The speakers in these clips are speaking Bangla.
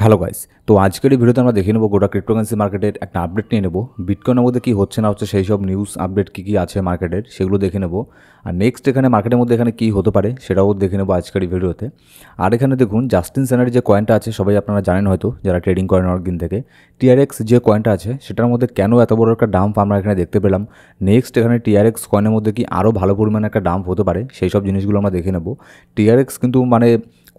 হ্যালো গাইস, তো আজকের এই ভিডিওতে আমরা দেখে নেব গোটা ক্রিপ্টোকারেন্সি মার্কেটের একটা আপডেট নিয়ে নেব। বিটকয়েনের মধ্যে কী হচ্ছে না হচ্ছে সেই সব নিউজ আপডেট কী আছে মার্কেটের সেগুলো দেখে নেব। আর নেক্সট এখানে মার্কেটের মধ্যে এখানে কী হতে পারে সেটাও দেখে নেব আজকের এই ভিডিওতে। আর এখানে দেখুন জাস্টিন স্যানের যে কয়েনটা আছে সবাই আপনারা জানেন হয়তো যারা ট্রেডিং করেন অনেকদিন থেকে। টিআরএক্স যে কয়েনটা আছে সেটার মধ্যে কেন এত বড় একটা ডাম্প আমরা এখানে দেখতে পেলাম। নেক্সট এখানে টিআরএক্স কয়েনের মধ্যে কি আরও ভালো পরিমাণে একটা ডাম্প হতে পারে সেই সব জিনিসগুলো আমরা দেখে নেব। টিআরএক্স কিন্তু মানে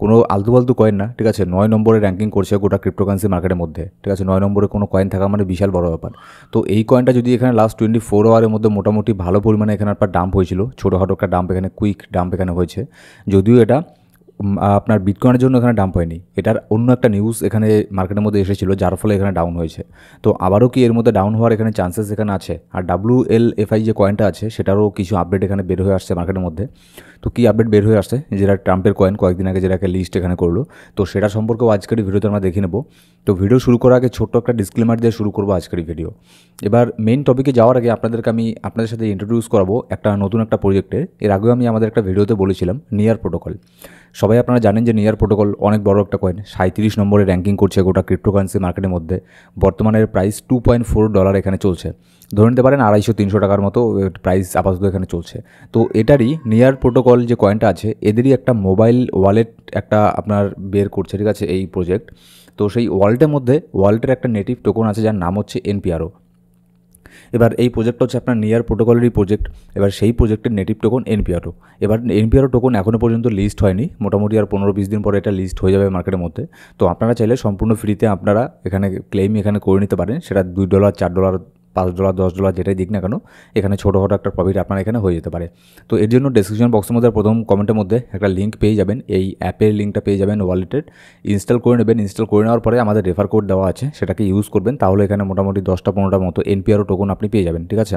কোনো আলতু ফালতু কয়েন না, ঠিক আছে। 9 নম্বরে র্যাঙ্কিং করছে গোটা ক্রিপ্টোকারেন্সি মার্কেটের মধ্যে, ঠিক আছে। 9 নম্বরে কোনো কয়েন থাকা মানে বিশাল বড় ব্যাপার। তো এই কয়েনটা যদি এখানে লাস্ট 24 আওয়ারের মধ্যে মোটামুটি ভালো পরিমাণে এখানে আপনার ডাম্প হয়েছিল, ছোটোখাটো একটা ডাম্প এখানে কুইক ডাম্প এখানে হয়েছে। যদিও এটা আপনার বিটকয়েনের জন্য এখানে ডাম্প হয়নি, এটার অন্য একটা নিউজ এখানে মার্কেটের মধ্যে এসেছিল যার ফলে এখানে ডাউন হয়েছে। তো আবারও কি এর মধ্যে ডাউন হওয়ার এখানে চান্সেস এখানে আছে। আর WLFI যে কয়েনটা আছে সেটারও কিছু আপডেট এখানে বের হয়ে আসছে মার্কেটের মধ্যে। তো কী আপডেট বের হয়ে আসছে, যেটা ট্রাম্পের কয়েন কয়েকদিন আগে যেটাকে লিস্ট এখানে করলো, তো সেটা সম্পর্কেও আজকের ভিডিওতে আমরা দেখে নেব। তো ভিডিও শুরু করার আগে ছোট্ট একটা ডিসক্লেমার দিয়ে শুরু করবো আজকের ভিডিও। এবার মেইন টপিকে যাওয়ার আগে আপনাদের সাথে ইন্ট্রোডিউস করাবো একটা নতুন একটা প্রজেক্টে। এর আগেও আমি আমাদের একটা ভিডিওতে বলেছিলাম নিয়ার প্রোটোকল। সবাই আপনারা জানেন যে নিয়ার প্রোটোকল অনেক বড় একটা কয়েন, 37 নম্বরে র্যাঙ্কিং করছে গোটা ক্রিপ্টোকারেন্সি মার্কেটের মধ্যে। বর্তমানের প্রাইস $2.4 এখানে চলছে। ধরে নিতে পারেন 250-300 টাকার মতো প্রাইস আপাতত এখানে চলছে। তো এটারই নিয়ার প্রোটোকল যে কয়েনটা আছে এদেরই একটা মোবাইল ওয়ালেট একটা আপনার বের করছে, ঠিক আছে, এই প্রজেক্ট। তো সেই ওয়ালেটের একটা নেটিভ টোকন আছে যার নাম হচ্ছে NPRO। এবার এই প্রজেক্টটা হচ্ছে আপনার নিয়ার প্রোটোকলেরই প্রজেক্ট। এবার সেই প্রজেক্টের নেটিভ টোকন NPRO। এবার NPRO টোকন এখনও পর্যন্ত লিস্ট হয়নি, মোটামুটি আর 15-20 দিন পরে এটা লিস্ট হয়ে যাবে মার্কেটের মধ্যে। তো আপনারা চাইলে সম্পূর্ণ ফ্রিতে আপনারা এখানে ক্লেম এখানে করে নিতে পারেন। সেটা $2, $4, $5, $10 যেটাই দিক না কেন, এখানে ছোটোখাটো একটা প্রফিট আপনার এখানে হয়ে যেতে পারে। তো এর জন্য ডেসক্রিপশন বক্সের মধ্যে প্রথম কমেন্টের মধ্যে একটা লিঙ্ক পেয়ে যাবেন, এই অ্যাপের লিঙ্কটা পেয়ে যাবেন ওয়ালেটের। ইনস্টল করে নেবেন। ইনস্টল করে নেওয়ার পরে আমাদের রেফার কোড দেওয়া আছে, সেটাকে ইউজ করবেন। তাহলে এখানে মোটামুটি 10-15টা মতো NPRO টোকন আপনি পেয়ে যাবেন, ঠিক আছে।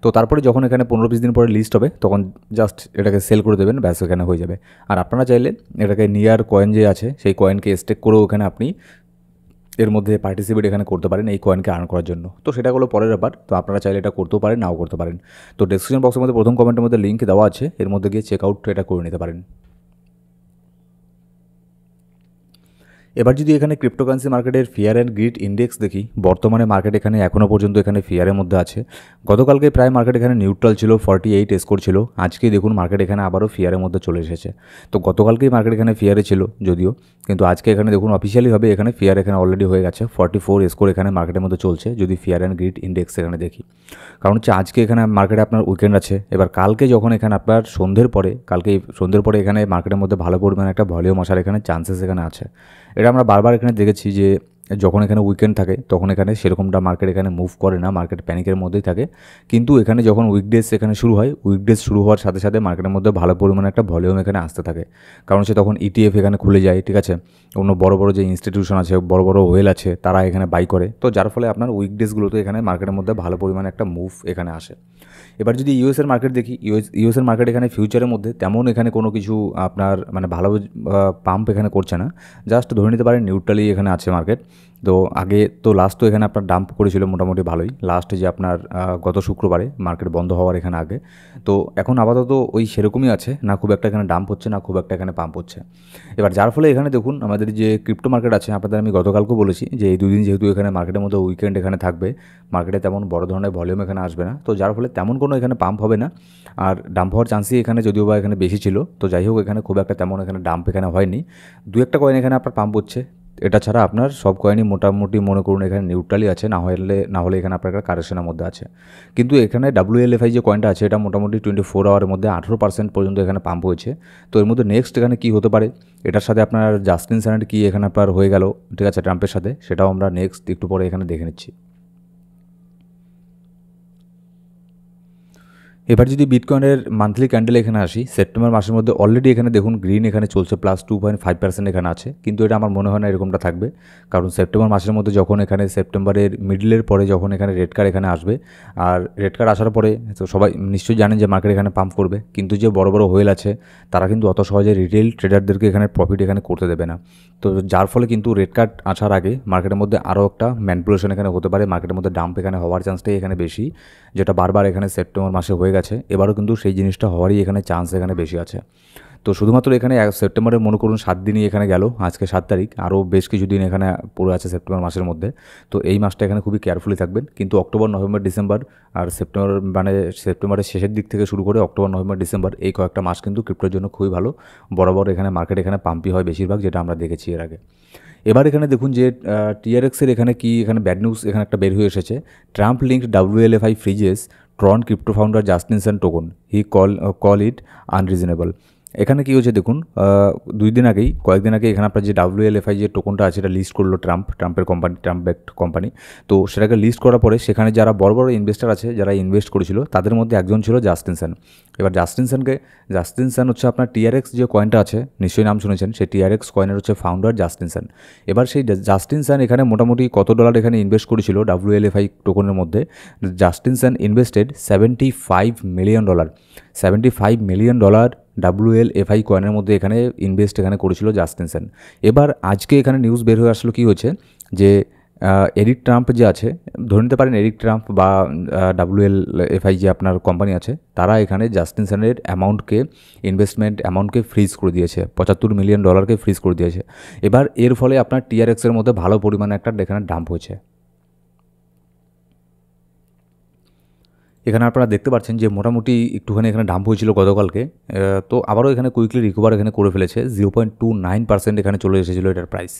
তো তারপরে যখন এখানে 15-20 দিন পরে লিস্ট হবে তখন জাস্ট এটাকে সেল করে দেবেন, ব্যাস এখানে হয়ে যাবে। আর আপনারা চাইলে এটাকে নিয়ার কয়েন যে আছে সেই কয়েনকে স্টেক করেও এখানে আপনি এর মধ্যে পার্টিসিপেট এখানে করতে পারেন এই কয়েনকে আর্ন করার জন্য। তো সেটা হলো পরের ব্যাপার। তো আপনারা চাইলে এটা করতেও পারেন, নাও করতে পারেন। তো ডেসক্রিপশন বক্সের মধ্যে প্রথম কমেন্টের মধ্যে লিঙ্ক দেওয়া আছে, এর মধ্যে গিয়ে চেক আউট এটা করে নিতে পারেন। এবার যদি এখানে ক্রিপ্টোকারেন্সি মার্কেটের ফিয়ার অ্যান্ড গ্রিড ইন্ডেক্স দেখি, বর্তমানে মার্কেট এখানে এখনও পর্যন্ত এখানে ফিয়ারের মধ্যে আছে। গতকালকে প্রায় মার্কেট এখানে নিউট্রাল ছিল, 48 স্কোর ছিল। আজকেই দেখুন মার্কেট এখানে আবারও ফিয়ারের মধ্যে চলে এসেছে। তো গতকালকেই মার্কেট এখানে ফিয়ারে ছিল যদিও, কিন্তু আজকে এখানে দেখুন অফিসিয়ালিভাবে এখানে ফিয়ার এখানে অলরেডি হয়ে গেছে। 44 স্কোর এখানে মার্কেটের মধ্যে চলছে যদি ফিয়ার অ্যান্ড গ্রিড ইন্ডেক্স এখানে দেখি। কারণ হচ্ছে আজকে এখানে মার্কেটে আপনার উইকেন্ড আছে। এবার কালকে যখন এখানে আপনার সন্ধ্যের পরে এখানে মার্কেটের মধ্যে ভালো পরিমাণে একটা ভলিউম আসার এখানে চান্সেস এখানে আছে। এটা আমরা বারবার এখানে দেখেছি যে যখন এখানে উইকেন্ড থাকে তখন এখানে সেরকমটা মার্কেট এখানে মুভ করে না, মার্কেট প্যানিকের মধ্যেই থাকে। কিন্তু এখানে যখন উইকডেজ এখানে শুরু হয়, উইকডেজ শুরু হওয়ার সাথে সাথে মার্কেটের মধ্যে ভালো পরিমাণে একটা ভলিউম এখানে আসতে থাকে। কারণ হচ্ছে তখন ETF এখানে খুলে যায়, ঠিক আছে। অন্য বড় বড় যে ইনস্টিটিউশন আছে, বড় বড় ওয়েল আছে, তারা এখানে বাই করে। তো যার ফলে আপনার উইকডেজগুলোতে এখানে মার্কেটের মধ্যে ভালো পরিমাণে একটা মুভ এখানে আসে। এবার যদি ইউএসের মার্কেট দেখি, ইউএসের মার্কেট এখানে ফিউচারের মধ্যে তেমন এখানে কোনো কিছু আপনার মানে ভালো পাম্প এখানে করছে না। জাস্ট ধরে নিতে পারেন নিউট্রালি এখানে আছে মার্কেট। তো আগে তো লাস্ট তো এখানে আপনার ডাম্প করেছিল মোটামুটি ভালোই, লাস্টে যে আপনার গত শুক্রবারে মার্কেট বন্ধ হওয়ার এখানে আগে। তো এখন আপাতত ওই সেরকমই আছে, না খুব একটা এখানে ডাম্প হচ্ছে না খুব একটা এখানে পাম্প হচ্ছে। এবার যার ফলে এখানে দেখুন আমাদের যে ক্রিপ্টো মার্কেট আছে, আপনাদের আমি গতকালকেও বলেছি যে এই দুদিন যেহেতু এখানে মার্কেটের মধ্যে উইকেন্ড এখানে থাকবে, মার্কেটে তেমন বড় ধরনের ভলিউম এখানে আসবে না। তো যার ফলে তেমন কোনো এখানে পাম্প হবে না। আর ডাম্প হওয়ার চান্সই এখানে যদিও বা এখানে বেশি ছিল। তো যাই হোক এখানে খুব একটা তেমন এখানে ডাম্প এখানে হয়নি। দু একটা কয়েন এখানে আপনার পাম্প হচ্ছে, এটা ছাড়া আপনার সব কয়েনই মোটামুটি মনে করুন এখানে নিউট্রালি আছে, না হলে এখানে আপনার কারেকশনের মধ্যে আছে। কিন্তু এখানে WLFI যে কয়েনটা আছে এটা মোটামুটি 24 আওয়ারের মধ্যে 18% পর্যন্ত এখানে পাম্প হয়েছে। তো এর মধ্যে নেক্সট এখানে কী হতে পারে, এটার সাথে আপনার জাস্টিন স্যানের কি এখানে আপনার হয়ে গেল, ঠিক আছে, ট্রাম্পের সাথে, সেটাও আমরা নেক্সট একটু পরে এখানে দেখে নিচ্ছি। এবার যদি বিটকয়েনের মান্থলি ক্যান্ডেল এখানে আসি, সেপ্টেম্বর মাসের মধ্যে অলরেডি এখানে দেখুন গ্রিন এখানে চলছে, +2.5% এখানে আছে। কিন্তু এটা আমার মনে হয় না এরকমটা থাকবে। কারণ সেপ্টেম্বর মাসের মধ্যে যখন এখানে সেপ্টেম্বরের মিডলের পরে যখন এখানে রেড কার্ড এখানে আসবে, আর রেড কার্ড আসার পরে তো সবাই নিশ্চয়ই জানেন যে মার্কেট এখানে পাম্প করবে। কিন্তু যে বড় বড় হোয়েল আছে তারা কিন্তু অত সহজে রিটেল ট্রেডারদেরকে এখানে প্রফিট এখানে করতে দেবে না। তো যার ফলে কিন্তু রেড কার্ড আসার আগে মার্কেটের মধ্যে আরও একটা ম্যানিপুলেশন এখানে হতে পারে, মার্কেটের মধ্যে ডাম্প এখানে হওয়ার চান্সটাই এখানে বেশি, যেটা বারবার এখানে সেপ্টেম্বর মাসে হয়ে গেছে। এবারও কিন্তু সেই জিনিসটা হওয়ারই এখানে চান্স এখানে বেশি আছে। তো শুধুমাত্র এখানে সেপ্টেম্বরের মনে করুন 7 দিনই এখানে গেল, আজকে 7 তারিখ, আরও বেশ কিছু দিন এখানে পড়ে আছে সেপ্টেম্বর মাসের মধ্যে। তো এই মাসটা এখানে খুবই কেয়ারফুলি থাকবেন। কিন্তু অক্টোবর, নভেম্বর, ডিসেম্বর আর সেপ্টেম্বর, মানে সেপ্টেম্বরের শেষের দিক থেকে শুরু করে অক্টোবর, নভেম্বর, ডিসেম্বর এই কয়েকটা মাস কিন্তু ক্রিপ্টোর জন্য খুবই ভালো। বরাবর এখানে মার্কেট এখানে পাম্পি হয় বেশিরভাগ, যেটা আমরা দেখেছি এর আগে। এবার এখানে দেখুন যে টিআরএক্সের এখানে কি এখানে ব্যাড নিউজ এখানে একটা বের হয়ে এসেছে। Trump linked WLFI freezes Tron crypto founder Justin Sun token, he call it unreasonable. এখানে কী হয়েছে দেখুন, কয়েকদিন আগে এখানে আপনার যে WLFI যে টোকনটা আছে এটা লিস্ট করলো ট্রাম্পের কোম্পানি, ট্রাম্প ব্যাকড কোম্পানি। তো সেটাকে লিস্ট করার পরে সেখানে যারা বড় বড় ইনভেস্টার আছে, যারা ইনভেস্ট করেছিল, তাদের মধ্যে একজন ছিল জাস্টিনসন। এবার জাস্টিনসন হচ্ছে আপনার টিআরএক্স যে কয়েনটা আছে, নিশ্চয়ই নাম শুনেছেন, সেই টিআরএক্স কয়েনের হচ্ছে ফাউন্ডার জাস্টিনসন। এবার সেই জাস্টিনসন এখানে মোটামুটি কত ডলার এখানে ইনভেস্ট করেছিল WLFI টোকনের মধ্যে? জাস্টিনসন ইনভেস্টেড $75 মিলিয়ন। $75 মিলিয়ন WLFI কয়েনের মধ্যে এখানে ইনভেস্ট এখানে করেছিল জাস্টিনসন। এবার আজকে এখানে নিউজ বের হয়ে আসলো কী হয়েছে, যে এরিক ট্রাম্প যে আছে, ধরে নিতে পারেন এরিক ট্রাম্প বা WLFI যে আপনার কোম্পানি আছে, তারা এখানে জাস্টিনসনের ইনভেস্টমেন্ট অ্যামাউন্টকে ফ্রিজ করে দিয়েছে, $75 মিলিয়ন ফ্রিজ করে দিয়েছে। এবার এর ফলে আপনার টিআরএক্সের মধ্যে ভালো পরিমাণে একটা এখানে ডাম্প হয়েছে। এখানে আপনারা দেখতে পাচ্ছেন যে মোটামুটি একটুখানি এখানে ডাম্প হয়েছিল গতকালকে, তো আবারও এখানে কুইকলি রিকভার এখানে করে ফেলেছে। 0.29% এখানে চলে এসেছিলো এটার প্রাইস।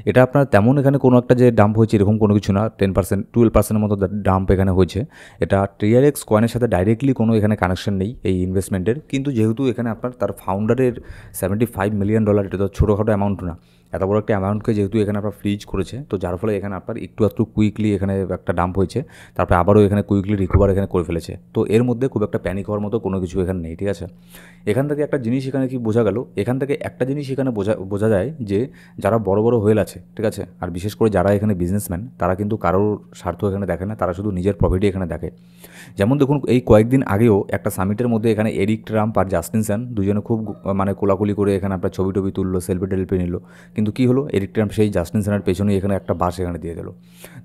এটা আপনার তেমন এখানে কোনো একটা যে ডাম্প হয়েছে এরকম কোনো কিছু না, 10%, 12%-এর মতো ডাম্প এখানে হয়েছে। এটা টিআরএক্স কয়েনের সাথে ডাইরেক্টলি কোনো এখানে কানেকশন নেই এই ইনভেস্টমেন্টের, কিন্তু যেহেতু এখানে আপনার তার ফাউন্ডারের $75 মিলিয়ন, এটা তো ছোটোখাটো অ্যামাউন্ট না, এত বড় একটা অ্যামাউন্টকে যেহেতু এখানে আপনার ফ্রিজ করেছে, তো যার ফলে এখানে আপনার একটু কুইকলি এখানে একটা ডাম্প হয়েছে, তারপরে আবারও এখানে কুইকলি রিকভার এখানে করে ফেলেছে। তো এর মধ্যে খুব একটা প্যানিক হওয়ার মতো কোনো কিছু এখানে নেই, ঠিক আছে। এখান থেকে একটা জিনিস এখানে কি বোঝা গেল, এখান থেকে একটা জিনিস এখানে বোঝা যায় যে যারা বড় বড় হোয়েল আছে, ঠিক আছে, আর বিশেষ করে যারা এখানে বিজনেসম্যান, তারা কিন্তু কারোর স্বার্থ এখানে দেখে না, তারা শুধু নিজের প্রফিটই এখানে দেখে। যেমন দেখুন, এই কয়েকদিন আগেও একটা সামিটের মধ্যে এখানে এরিক ট্রাম্প আর জাস্টিনসন দুজনে খুব মানে কোলাকুলি করে এখানে আপনার ছবি টবি তুললো, সেলফি টেলফি নিল, কিন্তু কী হলো, এরিক ট্রাম্প সেই জাস্টিনসনের পেছনেই এখানে একটা বাস এখানে দিয়ে দিল।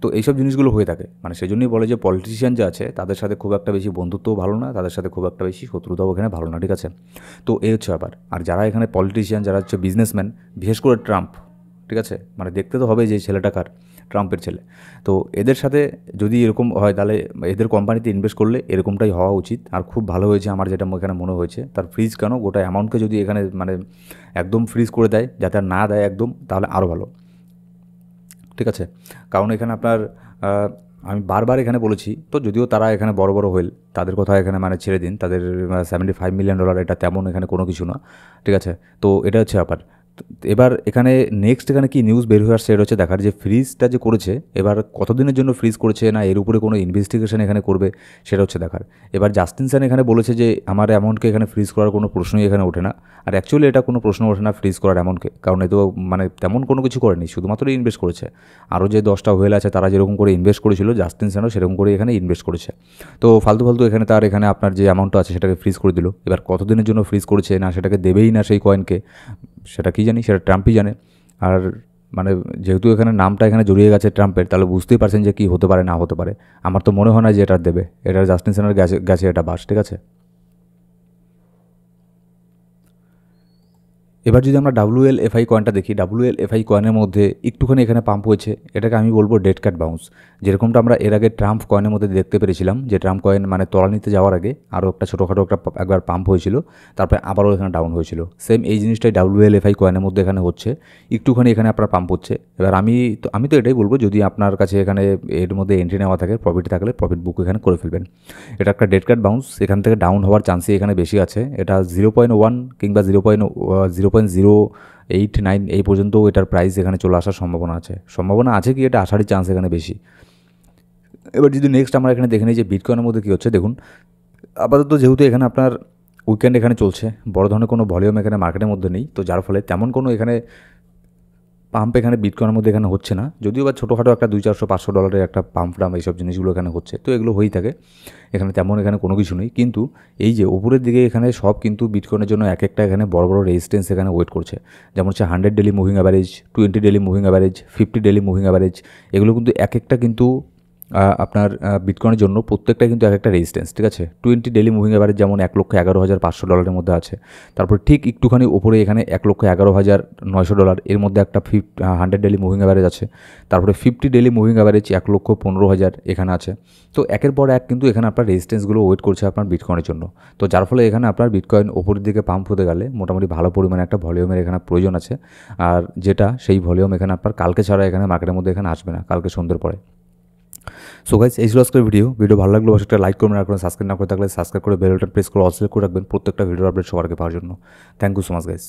তো এইসব জিনিসগুলো হয়ে থাকে, মানে সেই জন্যই বলে যে পলিটিশিয়ান যে আছে তাদের সাথে খুব একটা বেশি বন্ধুত্বও ভালো না, তাদের সাথে খুব একটা বেশি শত্রুতাও এখানে ভালো না, ঠিক আছে। তো এই হচ্ছে ব্যাপার। আর যারা এখানে পলিটিশিয়ান, যারা হচ্ছে বিজনেসম্যান, বিশেষ করে ট্রাম্প, ঠিক আছে, মানে দেখতে তো হবে যে ছেলেটা কার, ট্রাম্পের ছেলে। তো এদের সাথে যদি এরকম হয়, তাহলে এদের কোম্পানিতে ইনভেস্ট করলে এরকমটাই হওয়া উচিত। আর খুব ভালো হয়েছে আমার যেটা এখানে মনে হয়েছে, তার ফ্রিজ কেন গোটা অ্যামাউন্টকে যদি এখানে মানে একদম ফ্রিজ করে দেয়, যাতে আর না দেয় একদম, তাহলে আরও ভালো, ঠিক আছে। কারণ এখানে আপনার আমি বারবার এখানে বলেছি, তো যদিও তারা এখানে বড় বড় হোয়েল, তাদের কথা এখানে মানে ছেড়ে দিন, তাদের $75 মিলিয়ন এটা তেমন এখানে কোনো কিছু না, ঠিক আছে। তো এটা হচ্ছে ব্যাপার। এবার এখানে নেক্সট এখানে কি নিউজ বের হয়ে আসছে, এটা হচ্ছে দেখার, যে ফ্রিজটা যে করেছে, এবার কতদিনের জন্য ফ্রিজ করেছে, না এর উপরে কোনো ইনভেস্টিগেশন এখানে করবে, সেটা হচ্ছে দেখার। এবার জাস্টিনসন এখানে বলেছে যে আমার অ্যামাউন্টকে এখানে ফ্রিজ করার কোনো প্রশ্নই এখানে ওঠে না। আর অ্যাকচুয়ালি এটা কোনো প্রশ্ন ওঠে না ফ্রিজ করার অ্যামাউন্টকে, কারণ এ তো মানে তেমন কোনো কিছু করেনি, শুধুমাত্র ইনভেস্ট করেছে। আরও যে 10টা হোয়েল আছে তারা যেরকম করে ইনভেস্ট করেছিল, জাস্টিনসনও সেরকম করে এখানে ইনভেস্ট করেছে। তো ফালতু এখানে তার এখানে আপনার যে অ্যামাউন্টটা আছে সেটাকে ফ্রিজ করে দিল। এবার কতদিনের জন্য ফ্রিজ করেছে, না সেটাকে দেবেই না সেই কয়েনকে, সেটা কি জানি, সেটা ট্রাম্পই জানে। আর মানে যেহেতু এখানে নামটা এখানে জড়িয়ে গেছে ট্রাম্পের, তাহলে বুঝতেই পারছেন যে কী হতে পারে না হতে পারে। আমার তো মনে হয় না যে এটা দেবে, এটা জাস্টিনসনের গেছে এটা বাস, ঠিক আছে। এবার যদি আমরা WLFI কয়েনটা দেখি, WLFI কয়েনের মধ্যে একটুখানি এখানে পাম্প হয়েছে, এটাকে আমি বলবো ডেড ক্যাট বাউন্স। যেরকমটা আমরা এর আগে ট্রাম্প কয়েনের মধ্যে দেখতে পেরেছিলাম, যে ট্রাম্প কয়েন মানে তলানিতে যাওয়ার আগে আরও একটা ছোটোখাটো একবার পাম্প হয়েছিল, তারপরে আবারও এখানে ডাউন হয়েছিল। সেম এই জিনিসটাই WLFI কয়েনের মধ্যে এখানে হচ্ছে, একটুখানি এখানে আপনার পাম্প হচ্ছে। এবার আমি তো এটাই বলবো, যদি আপনার কাছে এখানে এর মধ্যে এন্ট্রি নেওয়া থাকে, প্রফিট থাকলে প্রফিট বুক এখানে করে ফেলবেন। এটা একটা ডেড ক্যাট বাউন্স, এখান থেকে ডাউন হওয়ার চান্সই এখানে বেশি আছে। এটা 0.1 কিংবা 0.089 এই পর্যন্ত এটার প্রাইস এখানে চলে আসার সম্ভাবনা আছে কি, এটা আসারই চান্স এখানে বেশি। এবার যদি নেক্সট আমরা এখানে দেখে নিই যে বিটকয়েনের মধ্যে কী হচ্ছে, দেখুন আপাতত যেহেতু এখানে আপনার উইকেন্ড এখানে চলছে, বড় ধরনের কোনো ভলিউম এখানে মার্কেটের মধ্যে নেই, তো যার ফলে তেমন কোনো এখানে পাম্প এখানে বিটকয়েনের মধ্যে এখানে হচ্ছে না। যদিও বা ছোটোখাটো একটা $200-500 একটা পাম্প ডাম এইসব জিনিসগুলো এখানে হচ্ছে, তো এগুলো হয়েই থাকে, এখানে তেমন এখানে কোনো কিছু নেই। কিন্তু এই যে উপরের দিকে এখানে সব কিন্তু বিটকয়েনের জন্য এক একটা এখানে বড় বড় রেজিস্ট্যান্স এখানে ওয়েট করছে, যেমন হচ্ছে 100 daily moving average, 20 daily moving average, 50 daily moving average, এগুলো কিন্তু এক একটা কিন্তু আপনার বিটকয়েনের জন্য প্রত্যেকটা কিন্তু এক একটা রেজিস্ট্যান্স, ঠিক আছে। 20 ডেলি মুভিং এভারেজ যেমন $1,11,500 মধ্যে আছে। তারপর ঠিক একটুখানি উপরে এখানে $1,11,900 এর মধ্যে একটা 100 ডেলি মুভিং এভারেজ আছে। তারপরে 50 ডেলি মুভিং এভারেজ $1,15,000 এখানে আছে। তো একের পর এক কিন্তু এখানে আপনার রেজিস্ট্যান্সগুলো ওয়েট করছে আপনার বিটকয়েনের জন্য। তো যার ফলে এখানে আপনার বিটকয়েন ওপরের দিকে পাম্প হতে গেলে মোটামুটি ভালো পরিমাণে একটা ভলিউমের এখানে প্রয়োজন আছে। আর যেটা সেই ভলিউম এখানে আপনার কালকে ছাড়া এখানে মার্কেটের মধ্যে এখানে আসবে না, কালকে সন্ধ্যের পরে। সো গাইস, এই ছিল আজকের ভিডিও ভালো লাগলে অবশ্যই একটা লাইক করবেন, আর কোনো সাবস্ক্রাইব না করে থাকলে সাবস্ক্রাইব করে বেল বাটন প্রেস করে অল সিলেক্ট করে রাখবেন প্রত্যেকটা ভিডিওর আপডেট সবার আগে পাওয়ার জন্য। Thank you so much guys.